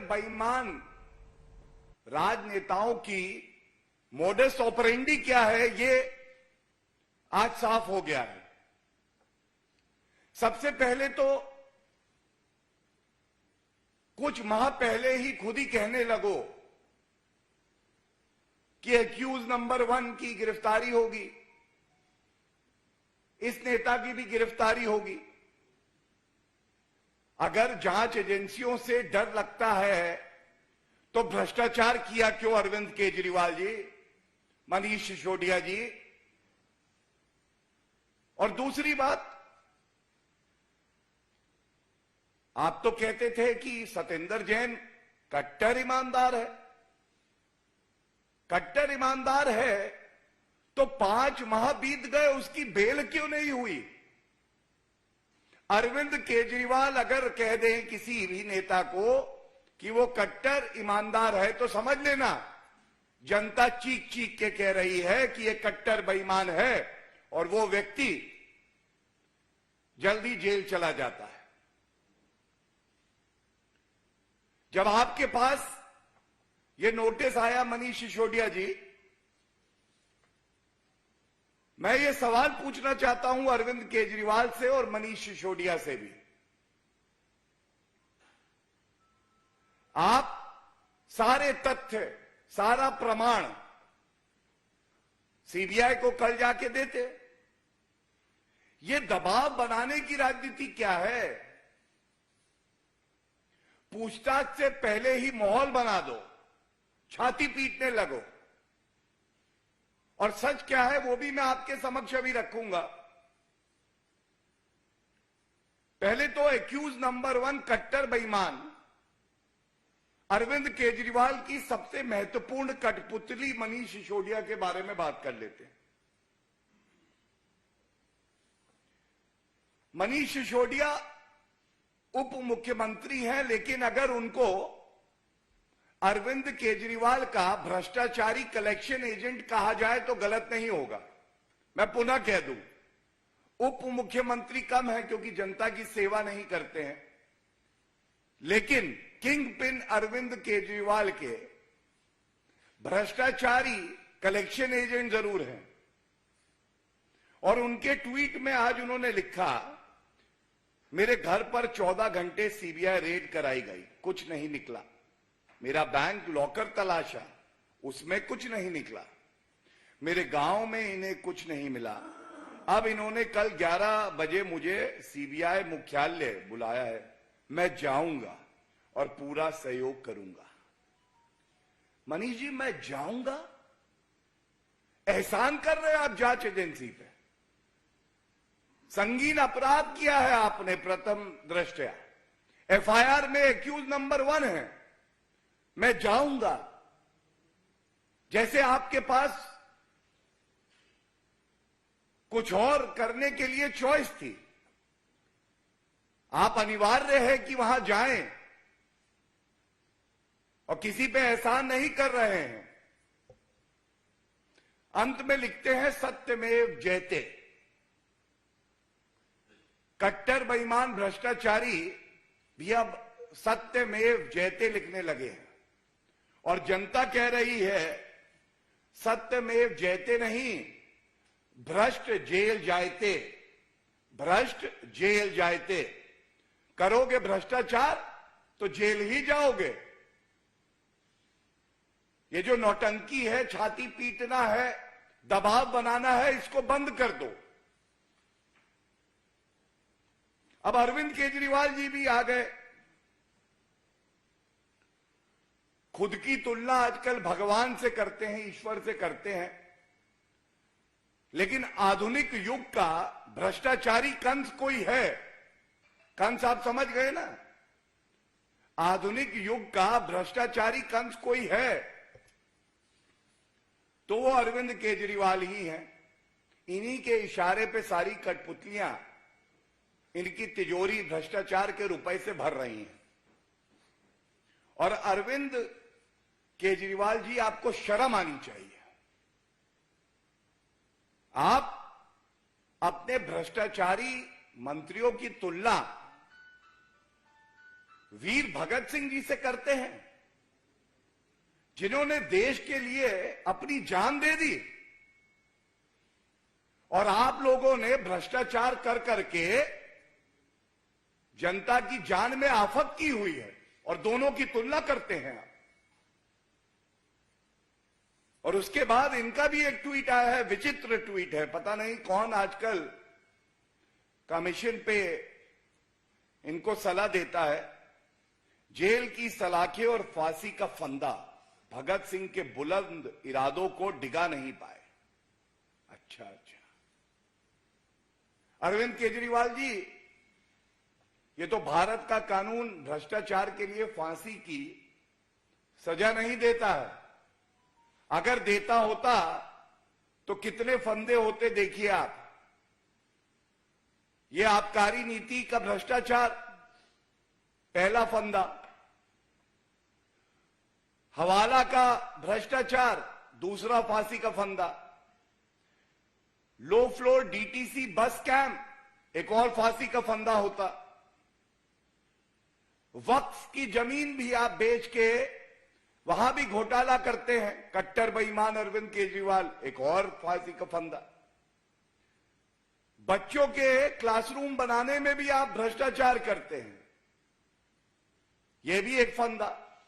बेईमान राजनेताओं की मोडस ऑपरेंडी क्या है, ये आज साफ हो गया है। सबसे पहले तो कुछ माह पहले ही खुद ही कहने लगो कि एक्यूज नंबर 1 की गिरफ्तारी होगी, इस नेता की भी गिरफ्तारी होगी। अगर जांच एजेंसियों से डर लगता है तो भ्रष्टाचार किया क्यों अरविंद केजरीवाल जी, मनीष सिसोदिया जी? और दूसरी बात, आप तो कहते थे कि सत्येंद्र जैन कट्टर ईमानदार है। कट्टर ईमानदार है तो 5 माह बीत गए, उसकी बेल क्यों नहीं हुई? अरविंद केजरीवाल अगर कह दें किसी भी नेता को कि वो कट्टर ईमानदार है तो समझ लेना जनता चीख चीख के कह रही है कि ये कट्टर बेईमान है और वो व्यक्ति जल्दी जेल चला जाता है। जब आपके पास ये नोटिस आया मनीष सिसोदिया जी, मैं ये सवाल पूछना चाहता हूं अरविंद केजरीवाल से और मनीष सिसोदिया से भी। आप सारे तथ्य, सारा प्रमाण सीबीआई को कल जाके देते। ये दबाव बनाने की राजनीति क्या है? पूछताछ से पहले ही माहौल बना दो, छाती पीटने लगो। और सच क्या है वो भी मैं आपके समक्ष अभी रखूंगा। पहले तो एक्यूज नंबर 1 कट्टर बेईमान अरविंद केजरीवाल की सबसे महत्वपूर्ण कठपुतली मनीष सिसोदिया के बारे में बात कर लेते हैं। मनीष सिसोदिया उप मुख्यमंत्री हैं, लेकिन अगर उनको अरविंद केजरीवाल का भ्रष्टाचारी कलेक्शन एजेंट कहा जाए तो गलत नहीं होगा। मैं पुनः कह दूं, उप मुख्यमंत्री कम है क्योंकि जनता की सेवा नहीं करते हैं, लेकिन किंग पिन अरविंद केजरीवाल के भ्रष्टाचारी कलेक्शन एजेंट जरूर हैं। और उनके ट्वीट में आज उन्होंने लिखा, मेरे घर पर 14 घंटे सीबीआई रेड कराई गई, कुछ नहीं निकला। मेरा बैंक लॉकर तलाशा, उसमें कुछ नहीं निकला। मेरे गांव में इन्हें कुछ नहीं मिला। अब इन्होंने कल 11 बजे मुझे सीबीआई मुख्यालय बुलाया है, मैं जाऊंगा और पूरा सहयोग करूंगा। मनीष जी, मैं जाऊंगा? एहसान कर रहे हैं आप जांच एजेंसी पे। संगीन अपराध किया है आपने प्रथम दृष्टया। एफआईआर में एक्यूज नंबर 1 है, मैं जाऊंगा। जैसे आपके पास कुछ और करने के लिए चॉइस थी, आप अनिवार्य है कि वहां जाएं और किसी पे एहसान नहीं कर रहे हैं। अंत में लिखते हैं सत्यमेव जयते। कट्टर बेईमान भ्रष्टाचारी भी अब सत्यमेव जयते लिखने लगे हैं और जनता कह रही है सत्यमेव जयते नहीं, भ्रष्ट जेल जायते। भ्रष्ट जेल जायते। करोगे भ्रष्टाचार तो जेल ही जाओगे। ये जो नौटंकी है, छाती पीटना है, दबाव बनाना है, इसको बंद कर दो। अब अरविंद केजरीवाल जी भी आ गए। खुद की तुलना आजकल भगवान से करते हैं, ईश्वर से करते हैं, लेकिन आधुनिक युग का भ्रष्टाचारी कंस कोई है? कंस आप समझ गए ना? आधुनिक युग का भ्रष्टाचारी कंस कोई है तो वो अरविंद केजरीवाल ही हैं। इन्हीं के इशारे पे सारी कठपुतलियां इनकी तिजोरी भ्रष्टाचार के रुपए से भर रही हैं। और अरविंद केजरीवाल जी, आपको शर्म आनी चाहिए। आप अपने भ्रष्टाचारी मंत्रियों की तुलना वीर भगत सिंह जी से करते हैं, जिन्होंने देश के लिए अपनी जान दे दी, और आप लोगों ने भ्रष्टाचार कर करके जनता की जान में आफत की हुई है, और दोनों की तुलना करते हैं आप। और उसके बाद इनका भी एक ट्वीट आया है, विचित्र ट्वीट है, पता नहीं कौन आजकल कमीशन पे इनको सलाह देता है। जेल की सलाखें और फांसी का फंदा भगत सिंह के बुलंद इरादों को डिगा नहीं पाए। अच्छा अच्छा, अरविंद केजरीवाल जी, ये तो भारत का कानून भ्रष्टाचार के लिए फांसी की सजा नहीं देता है। अगर देता होता तो कितने फंदे होते देखिए आप। ये आबकारी नीति का भ्रष्टाचार पहला फंदा, हवाला का भ्रष्टाचार दूसरा फांसी का फंदा, low floor DTC bus scam एक और फांसी का फंदा होता, वक्फ की जमीन भी आप बेच के वहां भी घोटाला करते हैं, कट्टर बेईमान अरविंद केजरीवाल, एक और फांसी का फंदा। बच्चों के क्लासरूम बनाने में भी आप भ्रष्टाचार करते हैं, यह भी एक फंदा।